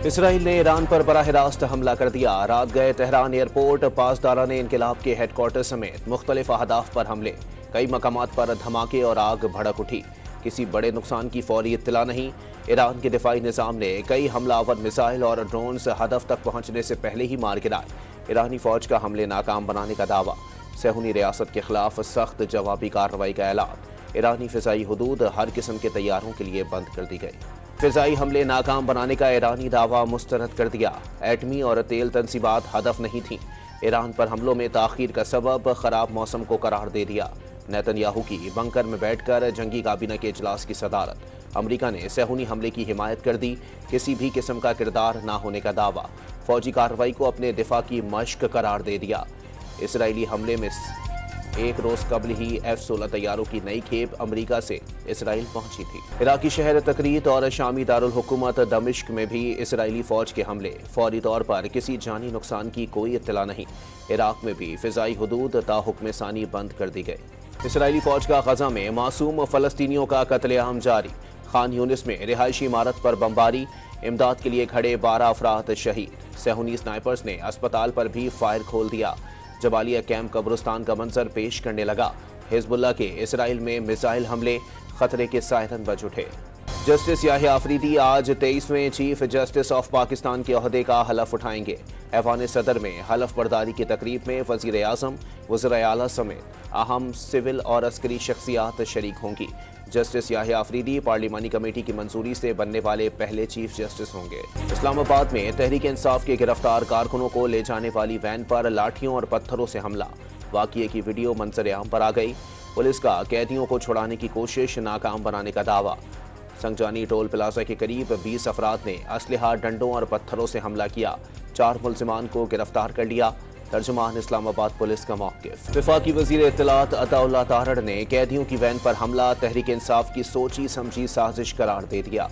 Israel ने Iran पर बराह रास्त हमला कर दिया। रात गए तेहरान एयरपोर्ट, पासदारान इनकलाब के हेडक्वार्टर समेत मुख्तलिफ अहदाफ पर हमले। कई मकामात पर धमाके और आग भड़क उठी। किसी बड़े नुकसान की फौरी इत्तला नहीं। ईरान के दिफाई निज़ाम ने कई हमलावर मिसाइल और ड्रोन्स हदफ तक पहुंचने से पहले ही मार गिराए। ईरानी फौज का हमले नाकाम बनाने का दावा। सहूनी रियासत के खिलाफ सख्त जवाबी कार्रवाई का ऐलान। ईरानी फिजाई हुदूद हर किस्म के तैयारों के लिए बंद कर दी गई। फिजाई हमले नाकाम बनाने का ईरानी दावा मुस्तरद कर दिया। एटमी और तेल तंसीबात हदफ नहीं थीं। ईरान पर हमलों में ताखीर का सबब खराब मौसम को करार दे दिया। नेतन्याहू की बंकर में बैठकर जंगी काबीना के इजलास की सदारत। अमरीका ने सहूनी हमले की हिमायत कर दी। किसी भी किस्म का किरदार ना होने का दावा। फौजी कार्रवाई को अपने दिफा की मश्क करार दे दिया। इसराइली हमले में एक रोज कबल ही F-16 तैयारों की नई खेप अमेरिका से इसराइल पहुंची थी। इराकी शहर तकरीत और शामी दारुल हुकूमत दमिश्क में भी इसराइली फौज के हमले। फौरी तौर पर किसी जानी नुकसान की कोई इत्तला नहीं। इराक में भी फिजाई हुदूद ताहुक्म सानी बंद कर दी गई। इसराइली फौज का गजा में मासूम फलस्तीनियों का कत्लेआम जारी। खान यूनिस में रिहायशी इमारत पर बमबारी। इमदाद के लिए खड़े 12 अफराद शहीद। सहूनी स्नाइपर्स ने अस्पताल पर भी फायर खोल दिया। जबालिया कैंप कब्रिस्तान का मंजर पेश करने लगा। हिजबुल्लाह के इसराइल में मिसाइल हमले खतरे के सायरन बज उठे। जस्टिस याहिया अफरीदी आज 23वें चीफ जस्टिस ऑफ पाकिस्तान के ओहदे का हलफ उठाएंगे। ऐवान सदर में हलफ बर्दारी की तकरीब में वज़ीर आज़म, वज़ीर आला समेत अहम सिविल और अस्करी शख्सियात शरीक होंगी। जस्टिस याहिया अफरीदी पार्लिमानी कमेटी की मंजूरी से बनने वाले पहले चीफ जस्टिस होंगे। इस्लामाबाद में तहरीक इंसाफ के गिरफ्तार कारकुनों को ले जाने वाली वैन पर लाठियों और पत्थरों से हमला। वाक़िए की वीडियो मंजर-ए-आम पर आ गई। पुलिस का कैदियों को छुड़ाने की कोशिश नाकाम बनाने का दावा। संगजानी टोल प्लाजा के करीब 20 अफराद ने असलहा, डंडों और पत्थरों से हमला किया। 4 मुल्जिमान को गिरफ्तार कर लिया। तर्जुमान इस्लामाबाद पुलिस का मौक़िफ़। वफाकी वज़ीर इत्तलात अताउल्लाह तारड़ ने कैदियों की वैन पर हमला तहरीक इंसाफ की सोची समझी साजिश करार दे दिया।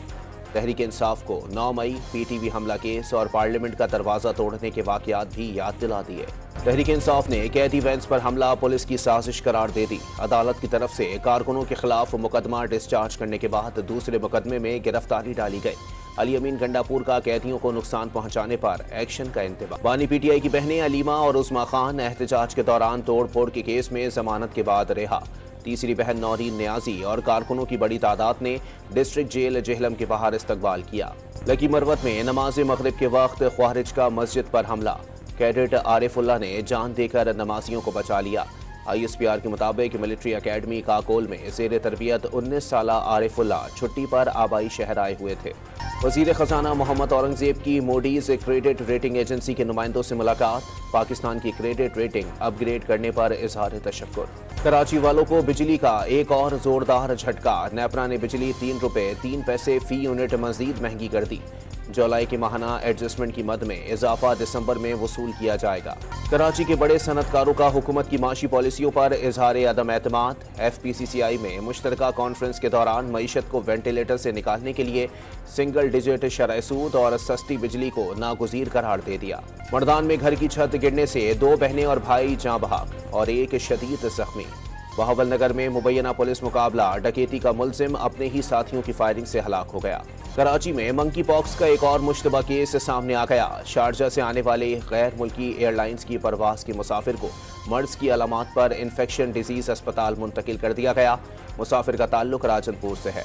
तहरीक इंसाफ को 9 मई PTV हमला केस और पार्लियामेंट का दरवाज़ा तोड़ने के वाक़यात भी याद दिला दिए। तहरीक इंसाफ ने कैदी वैन्स पर हमला पुलिस की साजिश करार दे दी। अदालत की तरफ से कारकुनों के खिलाफ मुकदमा डिस्चार्ज करने के बाद दूसरे मुकदमे में गिरफ्तारी डाली गई। अली अमीन गंडापुर का कैदियों को नुकसान पहुंचाने पर एक्शन का इंतबाह। बानी PTI की बहनें अलीमा और उस्मा खान एहतजाज के दौरान तोड़ फोड़ के केस में जमानत के बाद रिहा। तीसरी बहन नौरीन नियाजी और कारकुनों की बड़ी तादाद ने डिस्ट्रिक्ट जेल जेहलम के बाहर इस्तकबाल किया। लकी मरवत में नमाज मगरिब के वक्त ख्वारिज का मस्जिद पर हमला। कैडेट आरिफुल्लाह ने जान देकर नमाजियों को बचा लिया। ISPR के मुताबिक मिलिट्री अकेडमी काकोल में ज़ेर तरबियत 19 साला आरिफुल्लाह छुट्टी पर आबाई शहर आए हुए थे। वज़ीर ख़जाना मोहम्मद औरंगज़ेब की मूडीज़ क्रेडिट रेटिंग एजेंसी के नुमाइंदों से मुलाकात। पाकिस्तान की क्रेडिट रेटिंग अपग्रेड करने पर इज़हार तशक्कुर। कराची वालों को बिजली का एक और जोरदार झटका। नेपरा ने बिजली 3 रुपये 3 पैसे फ़ी यूनिट मज़ीद महंगी कर दी। जुलाई के माहाना एडजस्टमेंट की मद में इजाफा दिसंबर में वसूल किया जाएगा। कराची के बड़े सनतकारों का हुकूमत की माशी पॉलिसियों पर इजहार अदम एतमाद। FPCCI में मुश्तरका कॉन्फ्रेंस के दौरान मईशत को वेंटिलेटर से निकालने के लिए सिंगल डिजिट शरह सूद और सस्ती बिजली को नागुज़ीर करार दे दिया। मर्दान में घर की छत गिरने से 2 बहनें और भाई जाँ बहक और एक शदीद जख्मी। बहावलनगर में मुबैना पुलिस मुकाबला। डकैती का मुल्जिम अपने ही साथियों की फायरिंग से हलाक हो गया। कराची में मंकी पॉक्स का एक और मुश्तबा केस सामने आ गया। शारजा से आने वाले गैर मुल्की एयरलाइंस की परवाज के मुसाफिर को मर्ज की अलामात पर इन्फेक्शन डिजीज अस्पताल मुंतकिल कर दिया गया। मुसाफिर का ताल्लुक राजनपुर से है।